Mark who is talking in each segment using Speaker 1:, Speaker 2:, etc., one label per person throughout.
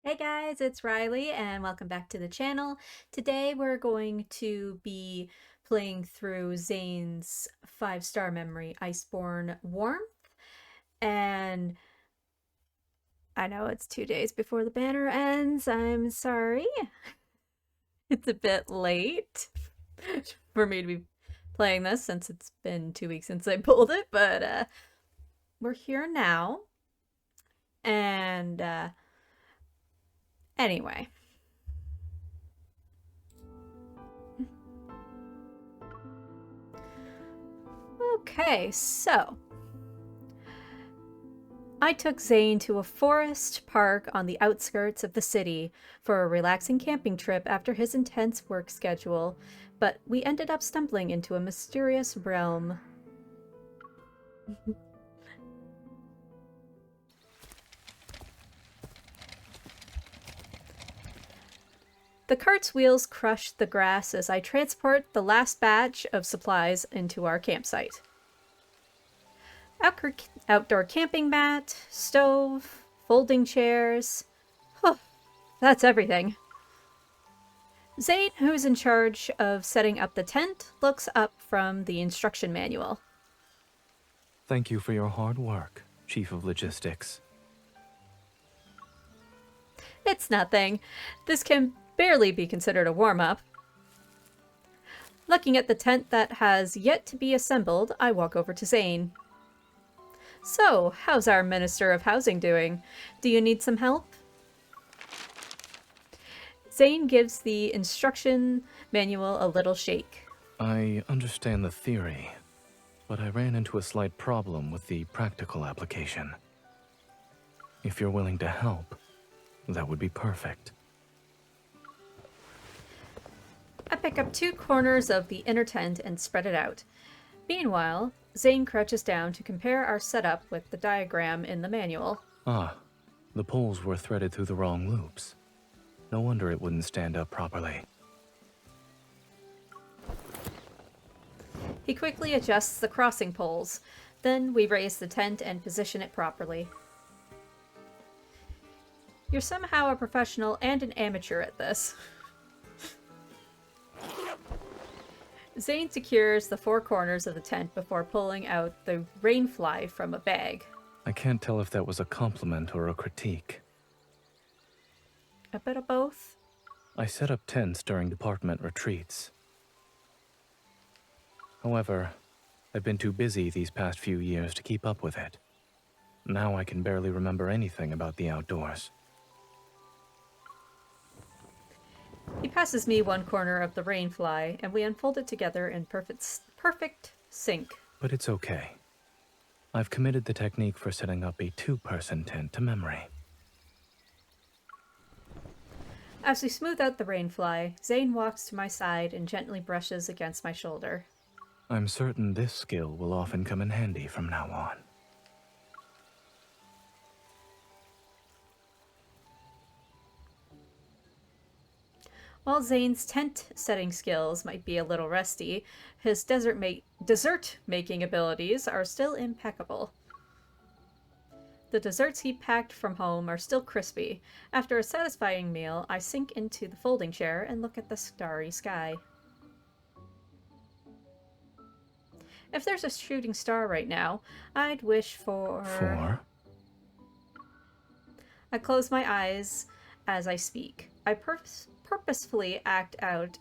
Speaker 1: Hey guys, it's Riley and welcome back to the channel. Today we're going to be playing through Zayne's 5-star memory, Iceborn Warmth. And I know it's 2 days before the banner ends. I'm sorry. It's a bit late for me to be playing this since it's been 2 weeks since I pulled it, but we're here now. And anyway. Okay, so I took Zayne to a forest park on the outskirts of the city for a relaxing camping trip after his intense work schedule, but we ended up stumbling into a mysterious realm. The cart's wheels crush the grass as I transport the last batch of supplies into our campsite. Outdoor camping mat, stove, folding chairs. Oh, that's everything. Zayne, who's in charge of setting up the tent, looks up from the instruction manual.
Speaker 2: Thank you for your hard work, Chief of Logistics.
Speaker 1: It's nothing. This can barely be considered a warm-up. Looking at the tent that has yet to be assembled, I walk over to Zayne. So, how's our Minister of Housing doing? Do you need some help? Zayne gives the instruction manual a little shake.
Speaker 2: I understand the theory, but I ran into a slight problem with the practical application. If you're willing to help, that would be perfect.
Speaker 1: I pick up 2 corners of the inner tent and spread it out. Meanwhile, Zayne crouches down to compare our setup with the diagram in the manual.
Speaker 2: Ah, the poles were threaded through the wrong loops. No wonder it wouldn't stand up properly.
Speaker 1: He quickly adjusts the crossing poles. Then we raise the tent and position it properly. You're somehow a professional and an amateur at this. Zayne secures the 4 corners of the tent before pulling out the rainfly from a bag.
Speaker 2: I can't tell if that was a compliment or a critique.
Speaker 1: A bit of both.
Speaker 2: I set up tents during department retreats. However, I've been too busy these past few years to keep up with it. Now I can barely remember anything about the outdoors.
Speaker 1: He passes me 1 corner of the rainfly, and we unfold it together in perfect sync.
Speaker 2: But it's okay. I've committed the technique for setting up a 2-person tent to memory.
Speaker 1: As we smooth out the rainfly, Zayne walks to my side and gently brushes against my shoulder.
Speaker 2: I'm certain this skill will often come in handy from now on.
Speaker 1: While Zayne's tent-setting skills might be a little rusty, his dessert-making abilities are still impeccable. The desserts he packed from home are still crispy. After a satisfying meal, I sink into the folding chair and look at the starry sky. If there's a shooting star right now, I'd wish for... I close my eyes as I speak. I purposefully act out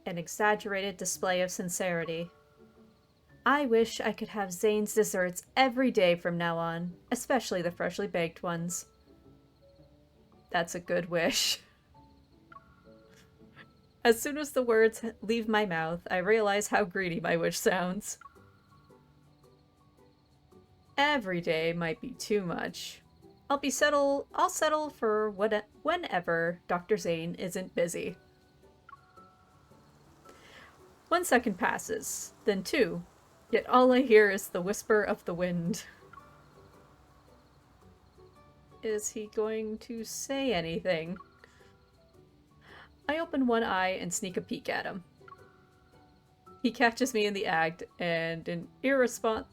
Speaker 1: an exaggerated display of sincerity. I wish I could have Zayne's desserts every day from now on, especially the freshly baked ones. That's a good wish. As soon as the words leave my mouth, I realize how greedy my wish sounds. Every day might be too much. I'll settle for whenever Dr. Zayne isn't busy. 1 second passes, then 2, yet all I hear is the whisper of the wind. Is he going to say anything? I open one eye and sneak a peek at him. He catches me in the act, and an irrepressible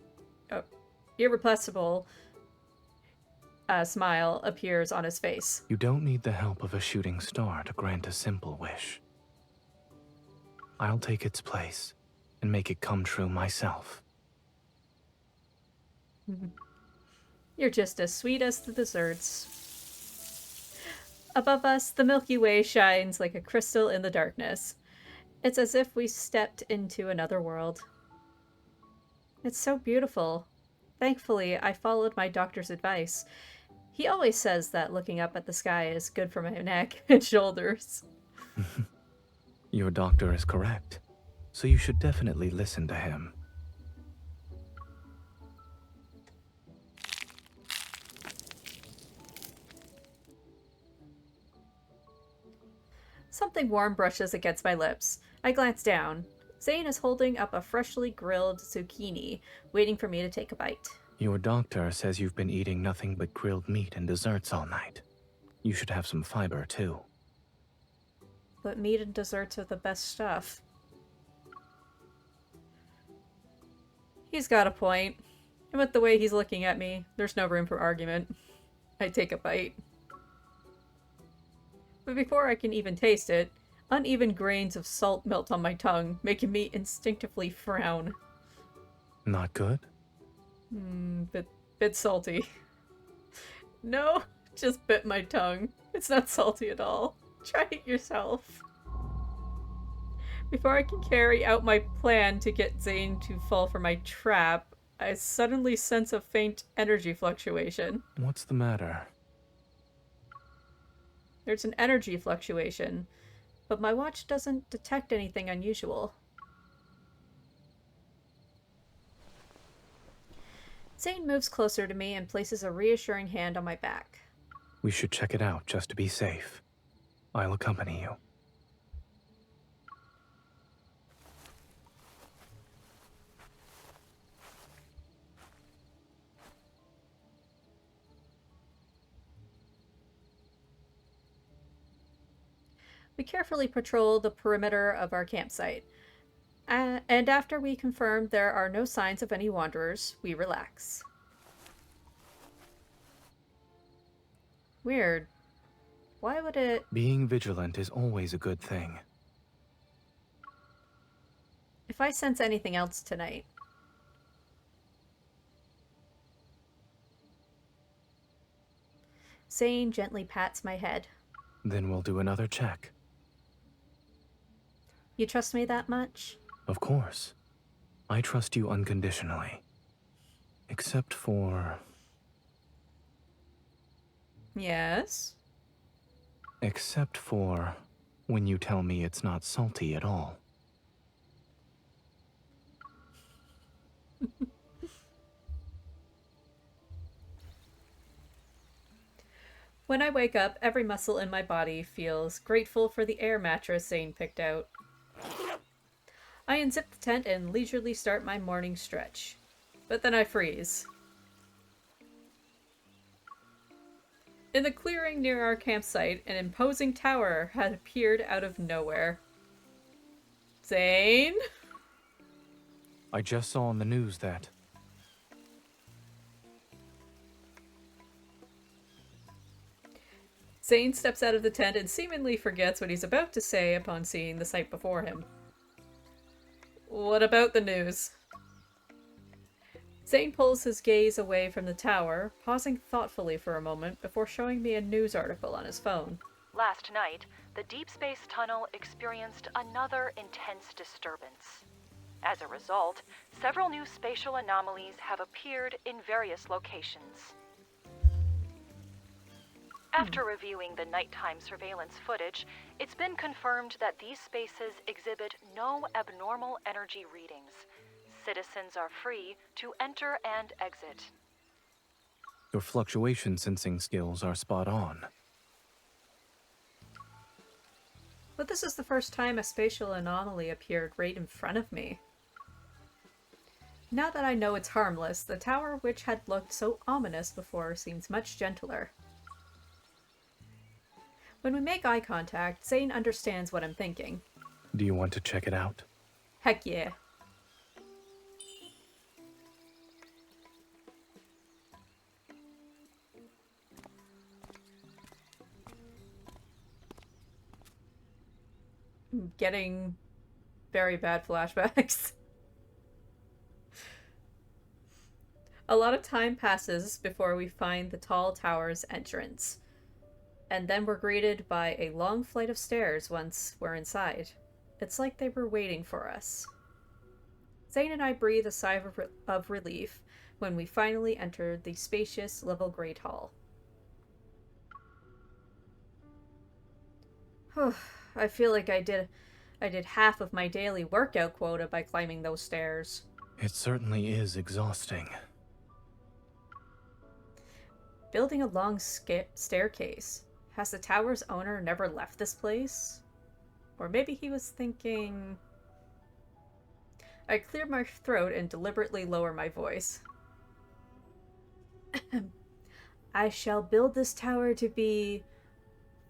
Speaker 1: smile appears on his face.
Speaker 2: You don't need the help of a shooting star to grant a simple wish. I'll take its place and make it come true myself.
Speaker 1: You're just as sweet as the desserts. Above us, the Milky Way shines like a crystal in the darkness. It's as if we stepped into another world. It's so beautiful. Thankfully, I followed my doctor's advice. He always says that looking up at the sky is good for my neck and shoulders.
Speaker 2: Your doctor is correct, so you should definitely listen to him.
Speaker 1: Something warm brushes against my lips. I glance down. Zayne is holding up a freshly grilled zucchini, waiting for me to take a bite.
Speaker 2: Your doctor says you've been eating nothing but grilled meat and desserts all night. You should have some fiber, too.
Speaker 1: But meat and desserts are the best stuff. He's got a point. And with the way he's looking at me, there's no room for argument. I take a bite. But before I can even taste it, uneven grains of salt melt on my tongue, making me instinctively frown.
Speaker 2: Not good?
Speaker 1: Bit salty. No, just bit my tongue. It's not salty at all. Try it yourself. Before I can carry out my plan to get Zayne to fall for my trap, I suddenly sense a faint energy fluctuation.
Speaker 2: What's the matter?
Speaker 1: There's an energy fluctuation, but my watch doesn't detect anything unusual. Zayne moves closer to me and places a reassuring hand on my back.
Speaker 2: We should check it out just to be safe. I'll accompany you.
Speaker 1: We carefully patrol the perimeter of our campsite. And after we confirm there are no signs of any wanderers, we relax. Weird. Why would it...
Speaker 2: Being vigilant is always a good thing.
Speaker 1: If I sense anything else tonight... Zayne gently pats my head.
Speaker 2: Then we'll do another check.
Speaker 1: You trust me that much?
Speaker 2: Of course. I trust you unconditionally. Except for...
Speaker 1: Yes?
Speaker 2: Except for when you tell me it's not salty at all.
Speaker 1: When I wake up, every muscle in my body feels grateful for the air mattress Zayne picked out. I unzip the tent and leisurely start my morning stretch. But then I freeze. In the clearing near our campsite, an imposing tower had appeared out of nowhere. Zayne?
Speaker 2: I just saw on the news that...
Speaker 1: Zayne steps out of the tent and seemingly forgets what he's about to say upon seeing the sight before him. What about the news? Zayne pulls his gaze away from the tower, pausing thoughtfully for a moment before showing me a news article on his phone.
Speaker 3: Last night, the Deepspace tunnel experienced another intense disturbance. As a result, several new spatial anomalies have appeared in various locations. After reviewing the nighttime surveillance footage, it's been confirmed that these spaces exhibit no abnormal energy readings. Citizens are free to enter and exit.
Speaker 2: Your fluctuation sensing skills are spot on.
Speaker 1: But this is the first time a spatial anomaly appeared right in front of me. Now that I know it's harmless, the tower which had looked so ominous before seems much gentler. When we make eye contact, Zayne understands what I'm thinking.
Speaker 2: Do you want to check it out?
Speaker 1: Heck yeah. getting very bad flashbacks. A lot of time passes before we find the tall tower's entrance, and then we're greeted by a long flight of stairs once we're inside. It's like they were waiting for us. Zayne and I breathe a sigh of relief when we finally enter the spacious level Great Hall. I feel like I did half of my daily workout quota by climbing those stairs.
Speaker 2: It certainly is exhausting.
Speaker 1: Building a long staircase. Has the tower's owner never left this place? Or maybe he was thinking... I clear my throat and deliberately lower my voice. I shall build this tower to be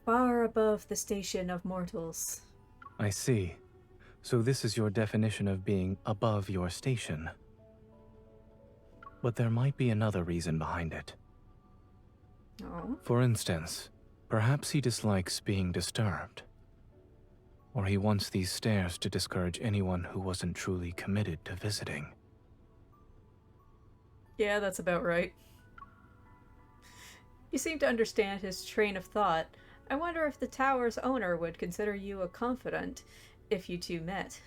Speaker 1: far above the station of mortals.
Speaker 2: I see. So this is your definition of being above your station. But there might be another reason behind it.
Speaker 1: Oh?
Speaker 2: For instance, perhaps he dislikes being disturbed. Or he wants these stairs to discourage anyone who wasn't truly committed to visiting.
Speaker 1: Yeah, that's about right. You seem to understand his train of thought. I wonder if the tower's owner would consider you a confidant if you two met.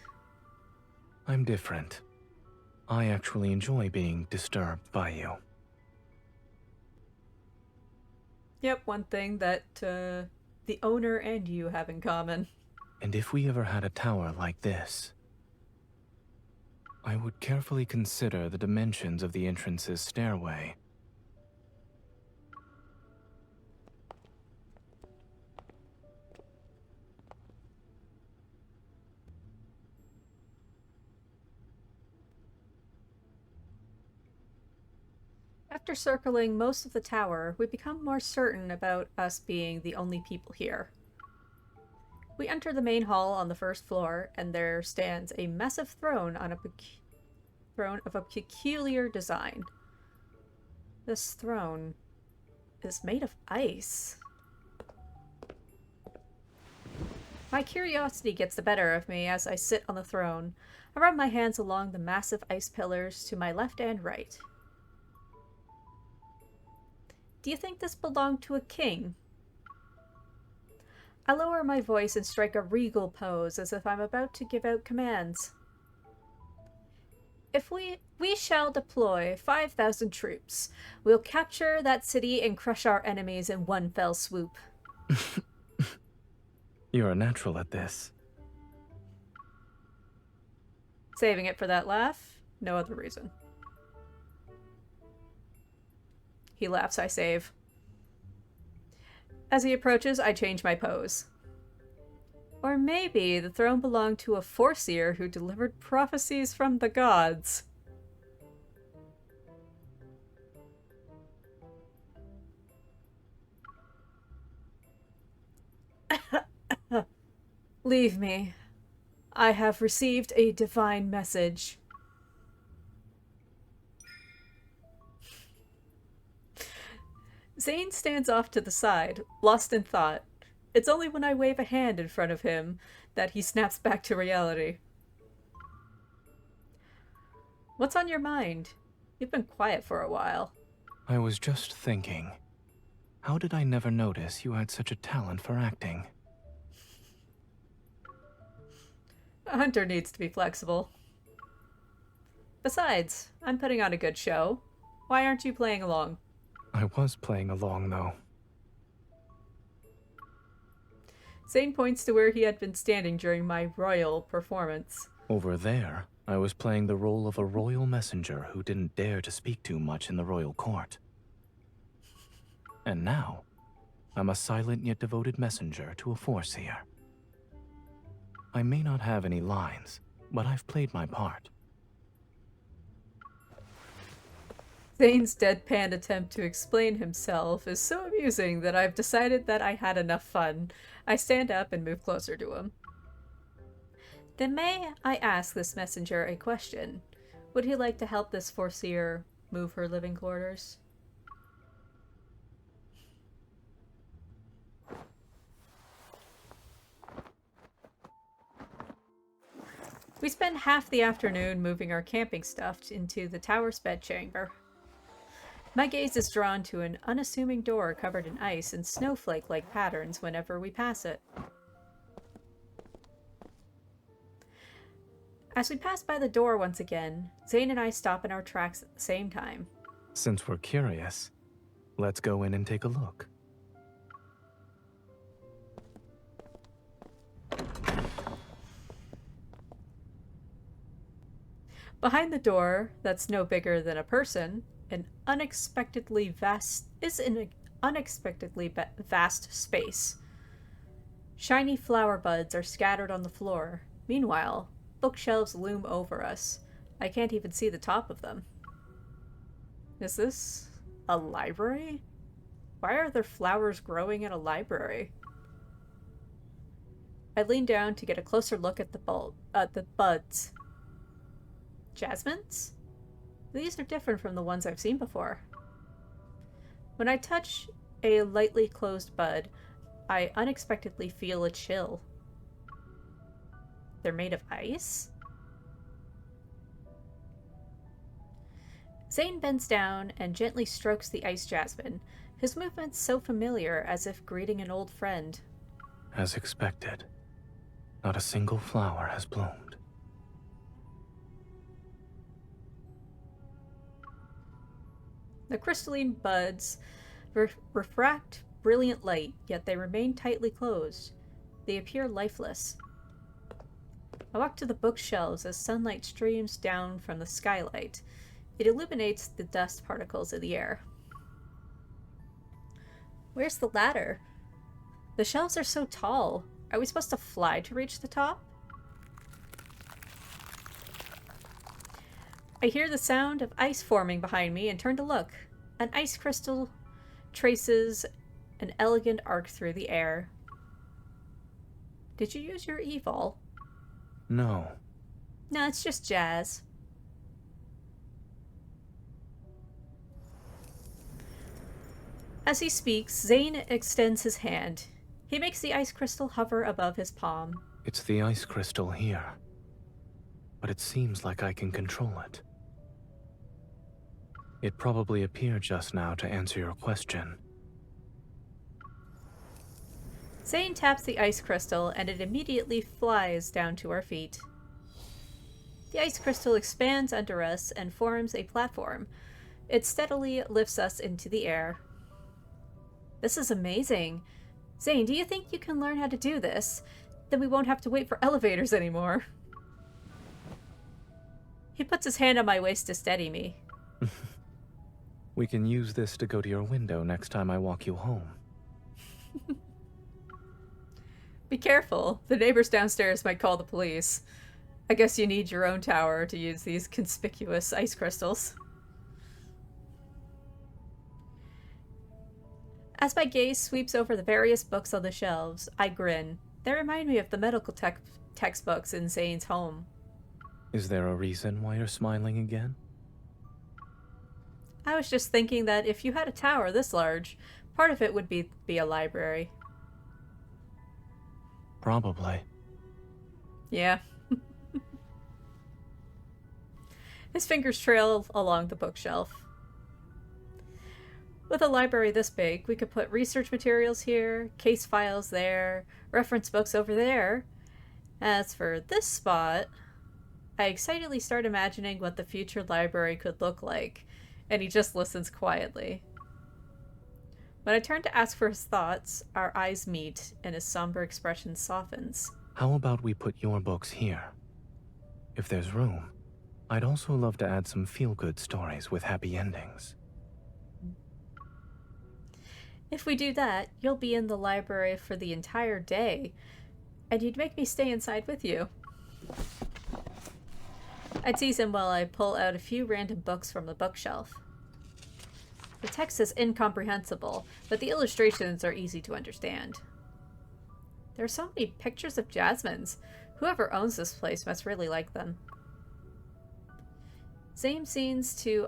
Speaker 2: I'm different. I actually enjoy being disturbed by you.
Speaker 1: Yep, one thing that the owner and you have in common.
Speaker 2: And if we ever had a tower like this, I would carefully consider the dimensions of the entrance's stairway.
Speaker 1: After circling most of the tower, we become more certain about us being the only people here. We enter the main hall on the first floor, and there stands a massive throne on a throne of a peculiar design. This throne is made of ice. My curiosity gets the better of me as I sit on the throne. I run my hands along the massive ice pillars to my left and right. Do you think this belonged to a king? I lower my voice and strike a regal pose as if I'm about to give out commands. If we shall deploy 5,000 troops. We'll capture that city and crush our enemies in one fell swoop.
Speaker 2: You're a natural at this.
Speaker 1: Saving it for that laugh? No other reason. He laughs, I save. As he approaches, I change my pose. Or maybe the throne belonged to a foreseer who delivered prophecies from the gods. Leave me. I have received a divine message. Zayne stands off to the side, lost in thought. It's only when I wave a hand in front of him that he snaps back to reality. What's on your mind? You've been quiet for a while.
Speaker 2: I was just thinking, how did I never notice you had such a talent for acting?
Speaker 1: A hunter needs to be flexible. Besides, I'm putting on a good show. Why aren't you playing along?
Speaker 2: I was playing along, though.
Speaker 1: Zayne points to where he had been standing during my royal performance.
Speaker 2: Over there, I was playing the role of a royal messenger who didn't dare to speak too much in the royal court. And now, I'm a silent yet devoted messenger to a foreseer. I may not have any lines, but I've played my part.
Speaker 1: Zayne's deadpan attempt to explain himself is so amusing that I've decided that I had enough fun. I stand up and move closer to him. Then may I ask this messenger a question? Would he like to help this foreseer move her living quarters? We spend half the afternoon moving our camping stuff into the tower's bedchamber. My gaze is drawn to an unassuming door covered in ice and snowflake-like patterns whenever we pass it. As we pass by the door once again, Zayne and I stop in our tracks at the same time.
Speaker 2: Since we're curious, let's go in and take a look.
Speaker 1: Behind the door, that's no bigger than a person, an unexpectedly vast space. Shiny flower buds are scattered on the floor. Meanwhile, bookshelves loom over us. I can't even see the top of them. Is this a library? Why are there flowers growing in a library? I lean down to get a closer look at the buds. Jasmines? These are different from the ones I've seen before. When I touch a lightly closed bud, I unexpectedly feel a chill. They're made of ice? Zayne bends down and gently strokes the ice jasmine, his movements so familiar as if greeting an old friend.
Speaker 2: As expected, not a single flower has bloomed.
Speaker 1: The crystalline buds refract brilliant light, yet they remain tightly closed. They appear lifeless. I walk to the bookshelves as sunlight streams down from the skylight. It illuminates the dust particles in the air. Where's the ladder? The shelves are so tall. Are we supposed to fly to reach the top? I hear the sound of ice forming behind me and turn to look. An ice crystal traces an elegant arc through the air. Did you use your evol?
Speaker 2: No.
Speaker 1: No, it's just jazz. As he speaks, Zayne extends his hand. He makes the ice crystal hover above his palm.
Speaker 2: It's the ice crystal here, but it seems like I can control it. It probably appeared just now to answer your question.
Speaker 1: Zayne taps the ice crystal and it immediately flies down to our feet. The ice crystal expands under us and forms a platform. It steadily lifts us into the air. This is amazing. Zayne, do you think you can learn how to do this? Then we won't have to wait for elevators anymore. He puts his hand on my waist to steady me.
Speaker 2: We can use this to go to your window next time I walk you home.
Speaker 1: Be careful. The neighbors downstairs might call the police. I guess you need your own tower to use these conspicuous ice crystals. As my gaze sweeps over the various books on the shelves, I grin. They remind me of the medical textbooks in Zayne's home.
Speaker 2: Is there a reason why you're smiling again?
Speaker 1: I was just thinking that if you had a tower this large, part of it would be a library.
Speaker 2: Probably.
Speaker 1: Yeah. His fingers trail along the bookshelf. With a library this big, we could put research materials here, case files there, reference books over there. As for this spot, I excitedly start imagining what the future library could look like, and he just listens quietly. When I turn to ask for his thoughts, our eyes meet and his somber expression softens.
Speaker 2: How about we put your books here? If there's room, I'd also love to add some feel-good stories with happy endings.
Speaker 1: If we do that, you'll be in the library for the entire day, and you'd make me stay inside with you. I tease him while I pull out a few random books from the bookshelf. The text is incomprehensible, but the illustrations are easy to understand. There are so many pictures of jasmines. Whoever owns this place must really like them. Zayne seems to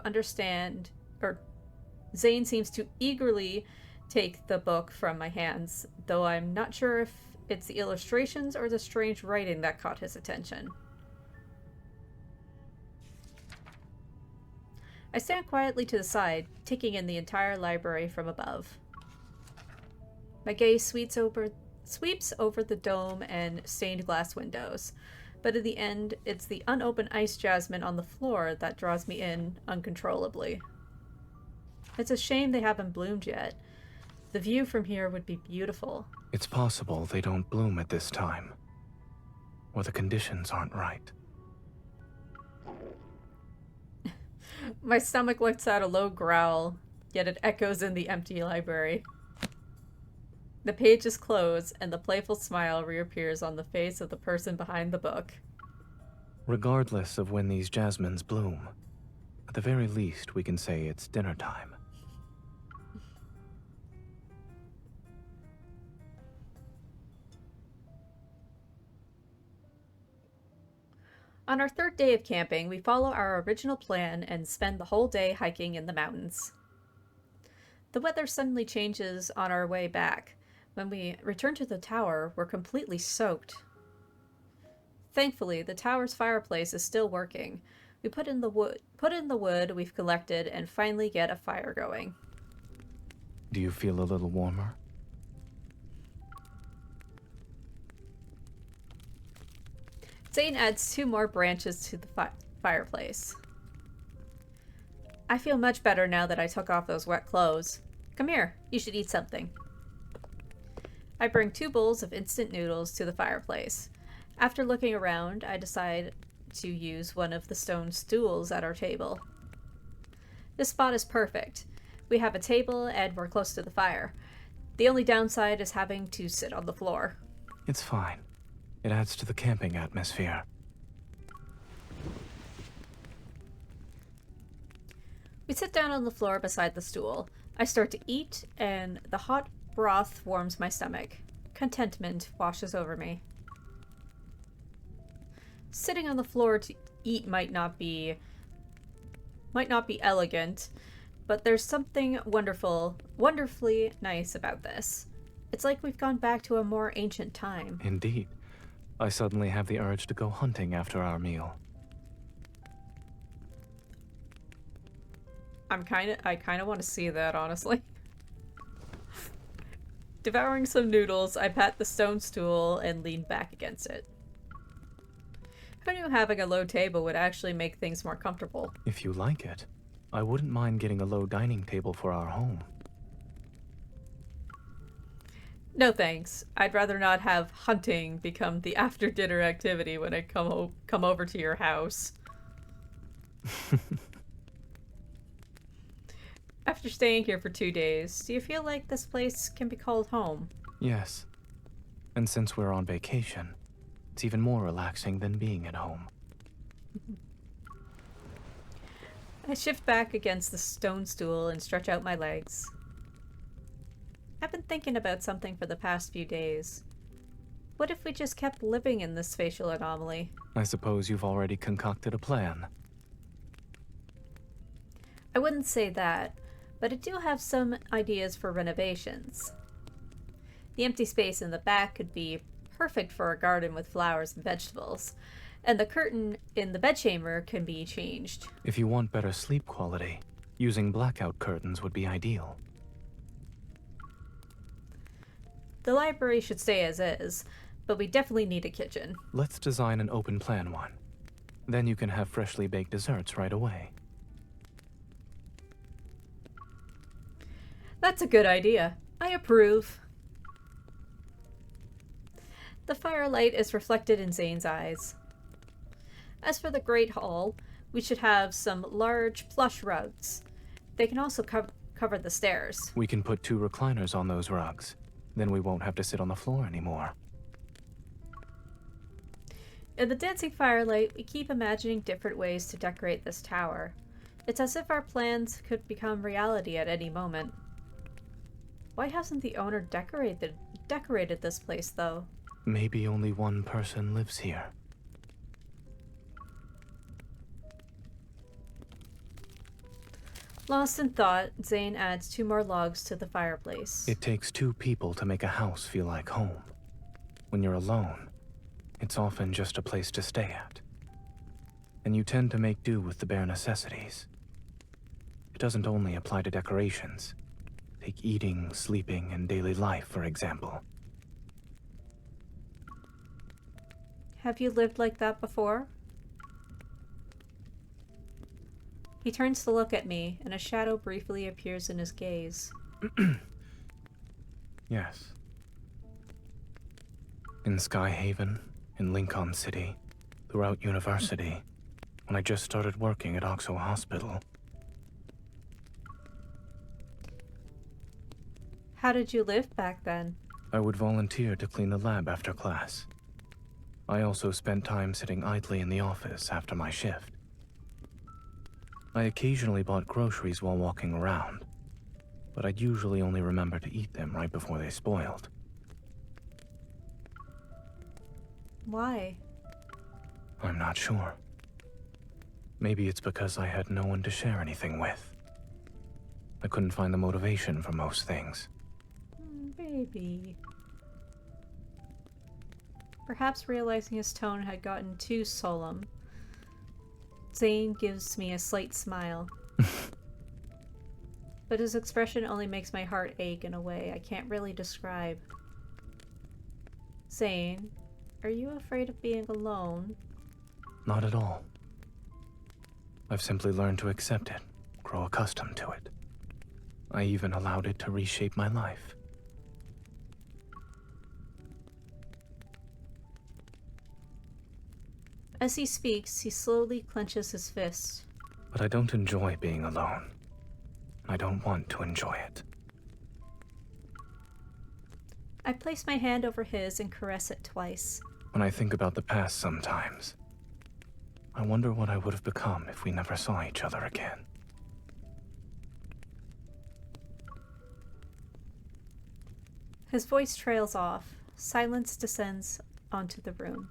Speaker 1: eagerly take the book from my hands, though I'm not sure if it's the illustrations or the strange writing that caught his attention. I stand quietly to the side, taking in the entire library from above. My gaze sweeps over the dome and stained glass windows, but in the end, it's the unopened ice jasmine on the floor that draws me in uncontrollably. It's a shame they haven't bloomed yet. The view from here would be beautiful.
Speaker 2: It's possible they don't bloom at this time, or the conditions aren't right.
Speaker 1: My stomach lets out a low growl, yet it echoes in the empty library. The pages close, and the playful smile reappears on the face of the person behind the book.
Speaker 2: Regardless of when these jasmines bloom, at the very least we can say it's dinner time.
Speaker 1: On our third day of camping, we follow our original plan and spend the whole day hiking in the mountains. The weather suddenly changes on our way back. When we return to the tower, we're completely soaked. Thankfully, the tower's fireplace is still working. We put in the wood we've collected and finally get a fire going.
Speaker 2: Do you feel a little warmer?
Speaker 1: Zayne adds 2 more branches to the fireplace. I feel much better now that I took off those wet clothes. Come here, you should eat something. I bring 2 bowls of instant noodles to the fireplace. After looking around, I decide to use one of the stone stools at our table. This spot is perfect. We have a table and we're close to the fire. The only downside is having to sit on the floor.
Speaker 2: It's fine. It adds to the camping atmosphere.
Speaker 1: We sit down on the floor beside the stool. I start to eat, and the hot broth warms my stomach. Contentment washes over me. Sitting on the floor to eat might not be elegant, but there's something wonderfully nice about this. It's like we've gone back to a more ancient time.
Speaker 2: Indeed. I suddenly have the urge to go hunting after our meal.
Speaker 1: I kind of want to see that, honestly. Devouring some noodles, I pat the stone stool and lean back against it. Who knew having a low table would actually make things more comfortable?
Speaker 2: If you like it, I wouldn't mind getting a low dining table for our home.
Speaker 1: No thanks. I'd rather not have hunting become the after-dinner activity when I come over to your house. After staying here for 2 days, do you feel like this place can be called home?
Speaker 2: Yes. And since we're on vacation, it's even more relaxing than being at home.
Speaker 1: I shift back against the stone stool and stretch out my legs. I've been thinking about something for the past few days. What if we just kept living in this spatial anomaly?
Speaker 2: I suppose you've already concocted a plan.
Speaker 1: I wouldn't say that, but I do have some ideas for renovations. The empty space in the back could be perfect for a garden with flowers and vegetables, and the curtain in the bedchamber can be changed.
Speaker 2: If you want better sleep quality, using blackout curtains would be ideal.
Speaker 1: The library should stay as is, but we definitely need a kitchen.
Speaker 2: Let's design an open plan one. Then you can have freshly baked desserts right away.
Speaker 1: That's a good idea. I approve. The firelight is reflected in Zayne's eyes. As for the Great Hall, we should have some large plush rugs. They can also cover the stairs.
Speaker 2: We can put 2 recliners on those rugs. Then we won't have to sit on the floor anymore.
Speaker 1: In the dancing firelight, we keep imagining different ways to decorate this tower. It's as if our plans could become reality at any moment. Why hasn't the owner decorated this place, though?
Speaker 2: Maybe only one person lives here.
Speaker 1: Lost in thought, Zayne adds 2 more logs to the fireplace.
Speaker 2: It takes 2 people to make a house feel like home. When you're alone, it's often just a place to stay at. And you tend to make do with the bare necessities. doesn't only apply to decorations. Take eating, sleeping, and daily life, for example.
Speaker 1: Have you lived like that before? He turns to look at me, and a shadow briefly appears in his gaze.
Speaker 2: Yes. In Skyhaven, in Lincoln City, throughout university, when I just started working at Oxo Hospital.
Speaker 1: How did you live back then?
Speaker 2: I would volunteer to clean the lab after class. I also spent time sitting idly in the office after my shift. I occasionally bought groceries while walking around, but I'd usually only remember to eat them right before they spoiled.
Speaker 1: Why?
Speaker 2: I'm not sure. Maybe it's because I had no one to share anything with. I couldn't find the motivation for most things.
Speaker 1: Baby. Perhaps realizing his tone had gotten too solemn, Zayne gives me a slight smile. But his expression only makes my heart ache in a way I can't really describe. Zayne, are you afraid of being alone?
Speaker 2: Not at all. I've simply learned to accept it, grow accustomed to it. I even allowed it to reshape my life.
Speaker 1: As he speaks, he slowly clenches his fist.
Speaker 2: But I don't enjoy being alone. I don't want to enjoy it.
Speaker 1: I place my hand over his and caress it twice.
Speaker 2: When I think about the past sometimes, I wonder what I would have become if we never saw each other again.
Speaker 1: His voice trails off. Silence descends onto the room.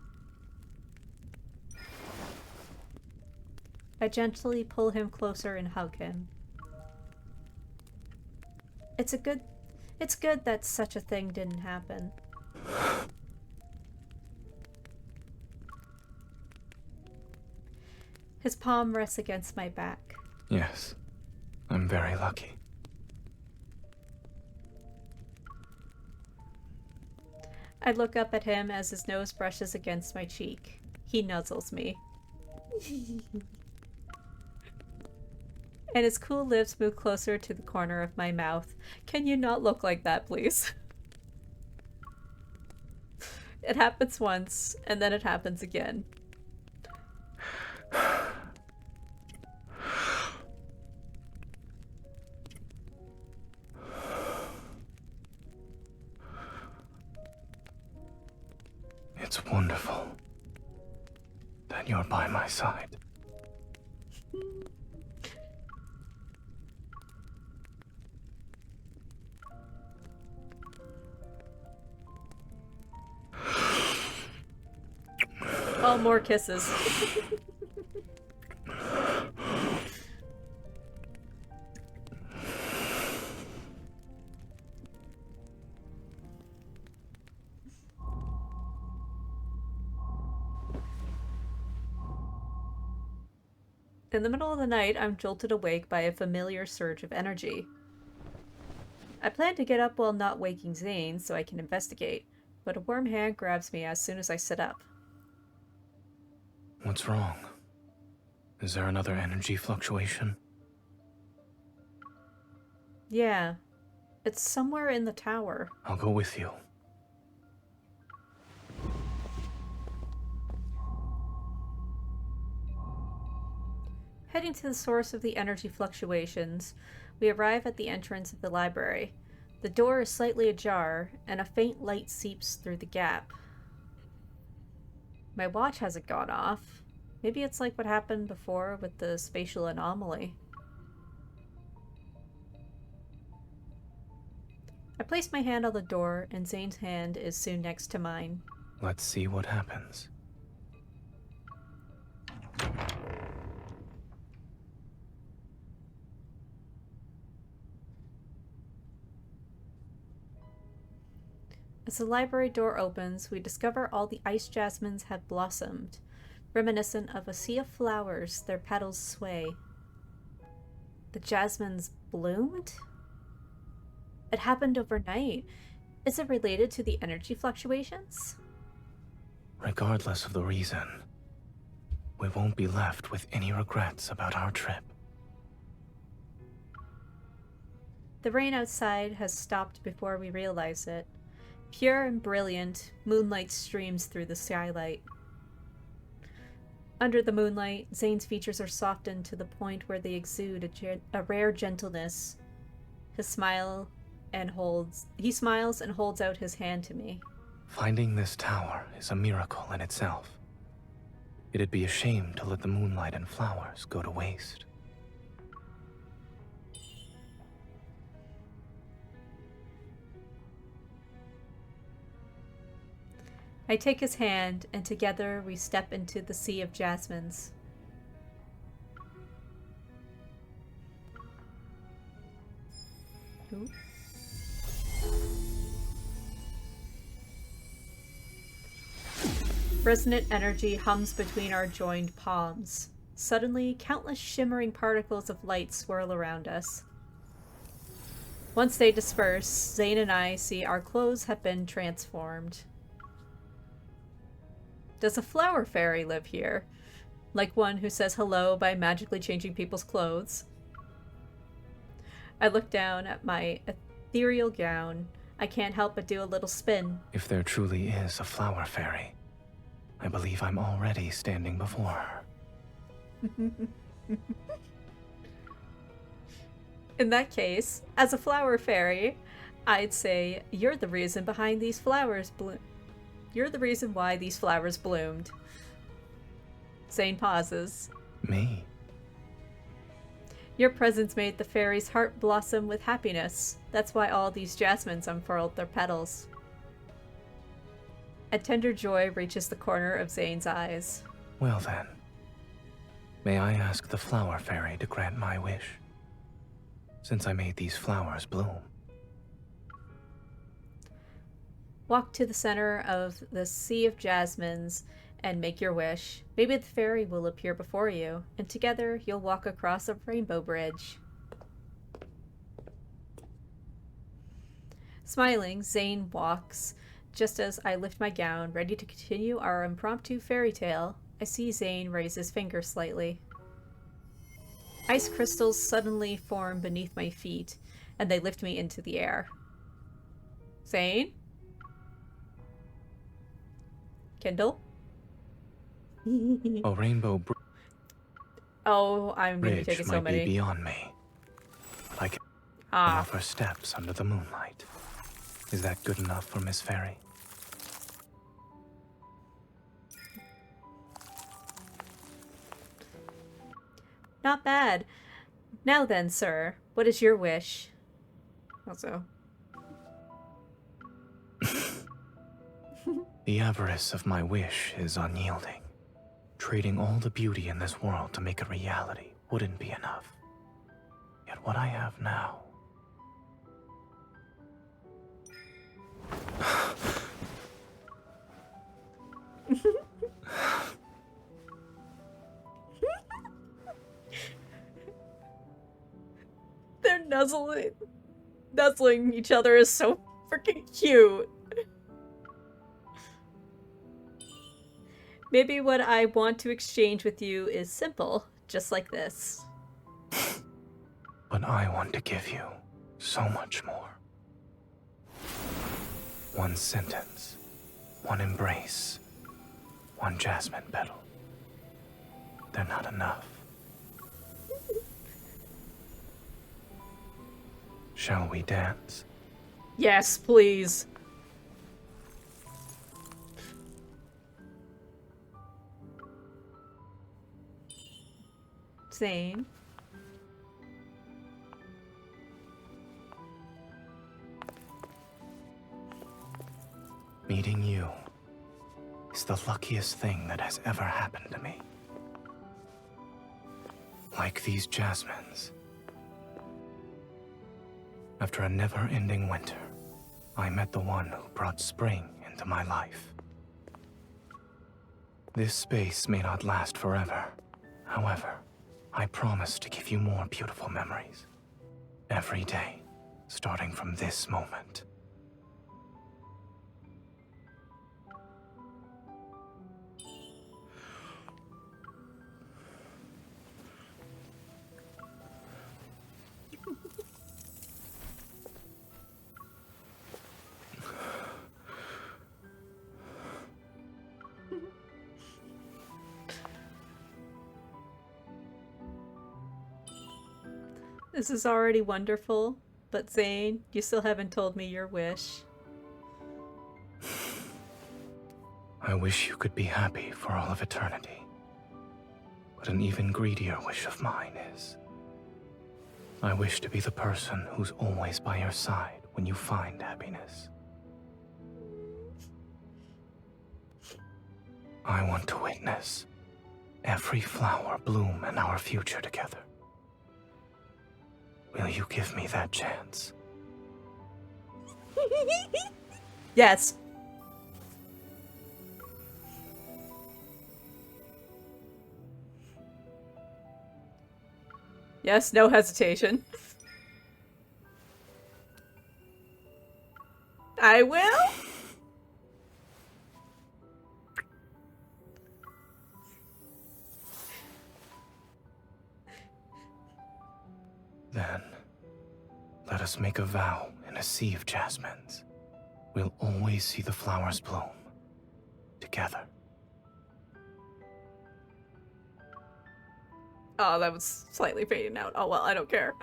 Speaker 1: I gently pull him closer and hug him. It's good that such a thing didn't happen. His palm rests against my back.
Speaker 2: Yes, I'm very lucky.
Speaker 1: I look up at him as his nose brushes against my cheek. He nuzzles me. And his cool lips move closer to the corner of my mouth. Can you not look like that, please? It happens once, and then it happens again.
Speaker 2: It's wonderful that you're by my side.
Speaker 1: Oh, more kisses. In the middle of the night, I'm jolted awake by a familiar surge of energy. I plan to get up while not waking Zayne so I can investigate, but a warm hand grabs me as soon as I sit up.
Speaker 2: What's wrong? Is there another energy fluctuation?
Speaker 1: Yeah, it's somewhere in the tower.
Speaker 2: I'll go with you.
Speaker 1: Heading to the source of the energy fluctuations, we arrive at the entrance of the library. The door is slightly ajar, and a faint light seeps through the gap. My watch hasn't gone off. Maybe it's like what happened before with the spatial anomaly. I place my hand on the door, and Zayne's hand is soon next to mine.
Speaker 2: Let's see what happens.
Speaker 1: As the library door opens, we discover all the ice jasmines have blossomed. Reminiscent of a sea of flowers, their petals sway. The jasmines bloomed? It happened overnight. Is it related to the energy fluctuations?
Speaker 2: Regardless of the reason, we won't be left with any regrets about our trip.
Speaker 1: The rain outside has stopped before we realize it. Pure and brilliant, moonlight streams through the skylight. Under the moonlight, Zayne's features are softened to the point where they exude a rare gentleness. He smiles and holds out his hand to me.
Speaker 2: Finding this tower is a miracle in itself. It'd be a shame to let the moonlight and flowers go to waste.
Speaker 1: I take his hand, and together we step into the sea of jasmines. Ooh. Resonant energy hums between our joined palms. Suddenly, countless shimmering particles of light swirl around us. Once they disperse, Zayne and I see our clothes have been transformed. Does a flower fairy live here? Like one who says hello by magically changing people's clothes? I look down at my ethereal gown. I can't help but do a little spin.
Speaker 2: If there truly is a flower fairy, I believe I'm already standing before her.
Speaker 1: In that case, as a flower fairy, I'd say you're the reason behind these flowers You're the reason why these flowers bloomed. Zayne pauses.
Speaker 2: Me?
Speaker 1: Your presence made the fairy's heart blossom with happiness. That's why all these jasmines unfurled their petals. A tender joy reaches the corner of Zayne's eyes.
Speaker 2: Well then, may I ask the flower fairy to grant my wish? Since I made these flowers bloom.
Speaker 1: Walk to the center of the sea of jasmines and make your wish. Maybe the fairy will appear before you, and together you'll walk across a rainbow bridge. Smiling, Zayne walks. Just as I lift my gown, ready to continue our impromptu fairy tale, I see Zayne raise his finger slightly. Ice crystals suddenly form beneath my feet, and they lift me into the air. Zayne? Kindle?
Speaker 2: A rainbow
Speaker 1: Oh, I'm going to
Speaker 2: bridge
Speaker 1: take it so
Speaker 2: might
Speaker 1: many.
Speaker 2: be beyond me. But I can offer steps under the moonlight. Is that good enough for Miss Fairy?
Speaker 1: Not bad. Now then, sir, what is your wish? Also.
Speaker 2: The avarice of my wish is unyielding. Trading all the beauty in this world to make a reality wouldn't be enough. Yet what I have now...
Speaker 1: They're nuzzling each other is so freaking cute. Maybe what I want to exchange with you is simple, just like this.
Speaker 2: But I want to give you so much more. One sentence, one embrace, one jasmine petal. They're not enough. Shall we dance?
Speaker 1: Yes, please. Zayne.
Speaker 2: Meeting you is the luckiest thing that has ever happened to me. Like these jasmines. After a never-ending winter, I met the one who brought spring into my life. This space may not last forever. However, I promise to give you more beautiful memories. Every day, starting from this moment.
Speaker 1: This is already wonderful, but Zayne, you still haven't told me your wish.
Speaker 2: I wish you could be happy for all of eternity. But an even greedier wish of mine is, I wish to be the person who's always by your side when you find happiness. I want to witness every flower bloom in our future together. Will you give me that chance?
Speaker 1: Yes. Yes, no hesitation. I will.
Speaker 2: Then, let us make a vow in a sea of jasmines. We'll always see the flowers bloom together.
Speaker 1: Oh, that was slightly fading out. Oh well, I don't care.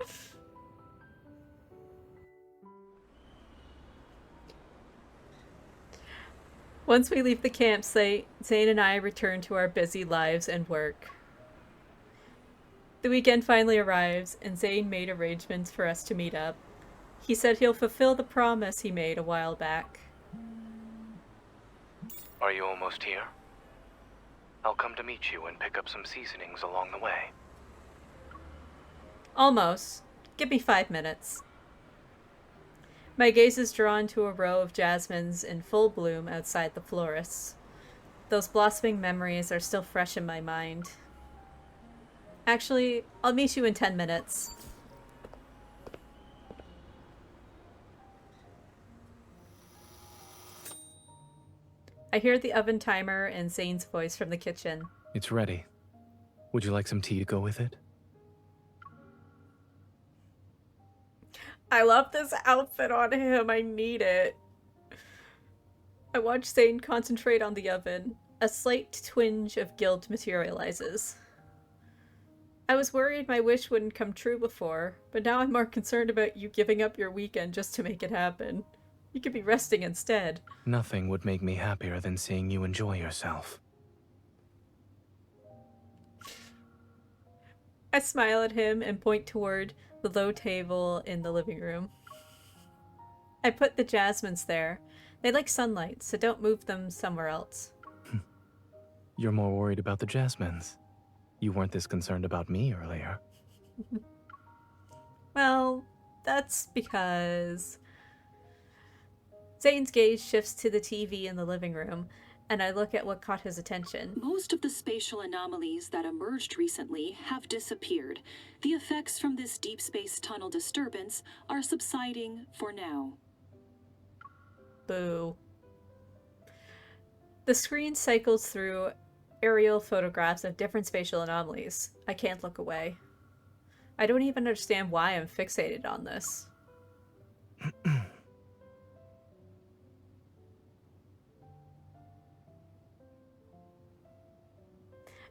Speaker 1: Once we leave the campsite, Zayne and I return to our busy lives and work. The weekend finally arrives, and Zayne made arrangements for us to meet up. He said he'll fulfill the promise he made a while back.
Speaker 2: Are you almost here? I'll come to meet you and pick up some seasonings along the way.
Speaker 1: Almost. Give me 5 minutes. My gaze is drawn to a row of jasmines in full bloom outside the florist's. Those blossoming memories are still fresh in my mind. Actually, I'll meet you in 10 minutes. I hear the oven timer and Zayne's voice from the kitchen.
Speaker 2: It's ready. Would you like some tea to go with it?
Speaker 1: I love this outfit on him. I need it. I watch Zayne concentrate on the oven. A slight twinge of guilt materializes. I was worried my wish wouldn't come true before, but now I'm more concerned about you giving up your weekend just to make it happen. You could be resting instead.
Speaker 2: Nothing would make me happier than seeing you enjoy yourself.
Speaker 1: I smile at him and point toward the low table in the living room. I put the jasmines there. They like sunlight, so don't move them somewhere else.
Speaker 2: You're more worried about the jasmines. You weren't this concerned about me earlier.
Speaker 1: Well, that's because Zayne's gaze shifts to the TV in the living room, and I look at what caught his attention.
Speaker 4: Most of the spatial anomalies that emerged recently have disappeared. The effects from this deep space tunnel disturbance are subsiding for now.
Speaker 1: Boo. The screen cycles through aerial photographs of different spatial anomalies. I can't look away. I don't even understand why I'm fixated on this.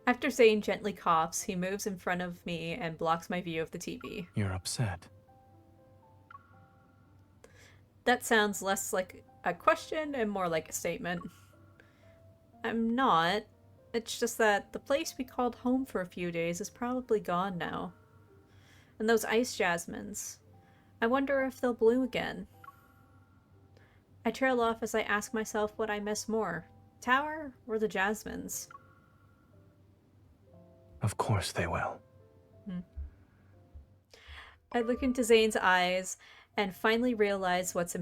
Speaker 1: After Zayne gently coughs, he moves in front of me and blocks my view of the TV.
Speaker 2: You're upset.
Speaker 1: That sounds less like a question and more like a statement. I'm not. It's just that the place we called home for a few days is probably gone now. And those ice jasmines, I wonder if they'll bloom again. I trail off as I ask myself what I miss more, tower or the jasmines?
Speaker 2: Of course they will.
Speaker 1: I look into Zayne's eyes and finally realize what's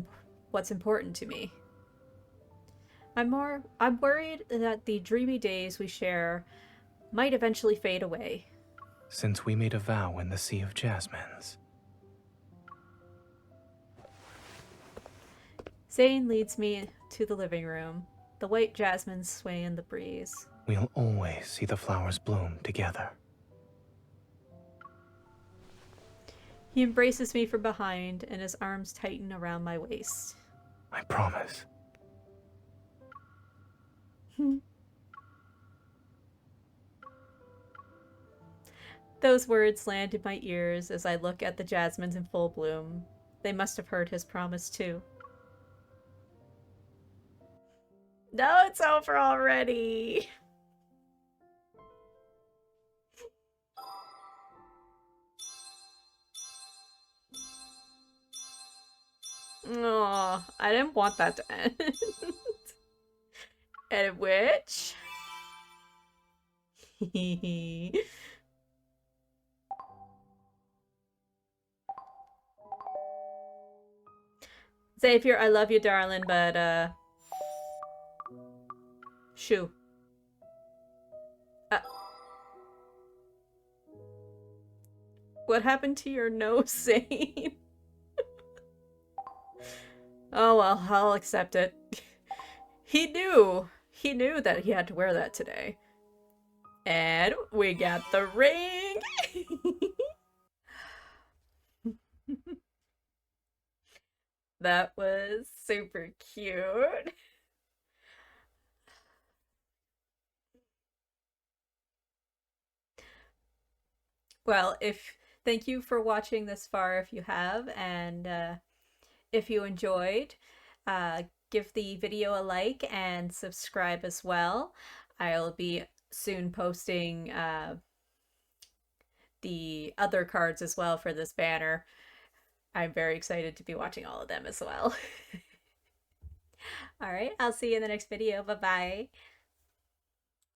Speaker 1: important to me. I'm worried that the dreamy days we share might eventually fade away.
Speaker 2: since we made a vow in the Sea of Jasmines.
Speaker 1: Zayne leads me to the living room. The white jasmines sway in the breeze.
Speaker 2: We'll always see the flowers bloom together.
Speaker 1: He embraces me from behind, and his arms tighten around my waist.
Speaker 2: I promise.
Speaker 1: Those words land in my ears as I look at the jasmines in full bloom. They must have heard his promise too. No, it's over already. Oh, I didn't want that to end. At which? Xavier, I love you, darling, but, shoo. What happened to your nose, Zayne? Oh well, I'll accept it. He knew that he had to wear that today. And we got the ring! That was super cute. Well, thank you for watching this far if you have, and if you enjoyed, give the video a like and subscribe as well. I'll be soon posting the other cards as well for this banner. I'm very excited to be watching all of them as well. All right, I'll see you in the next video. Bye-bye.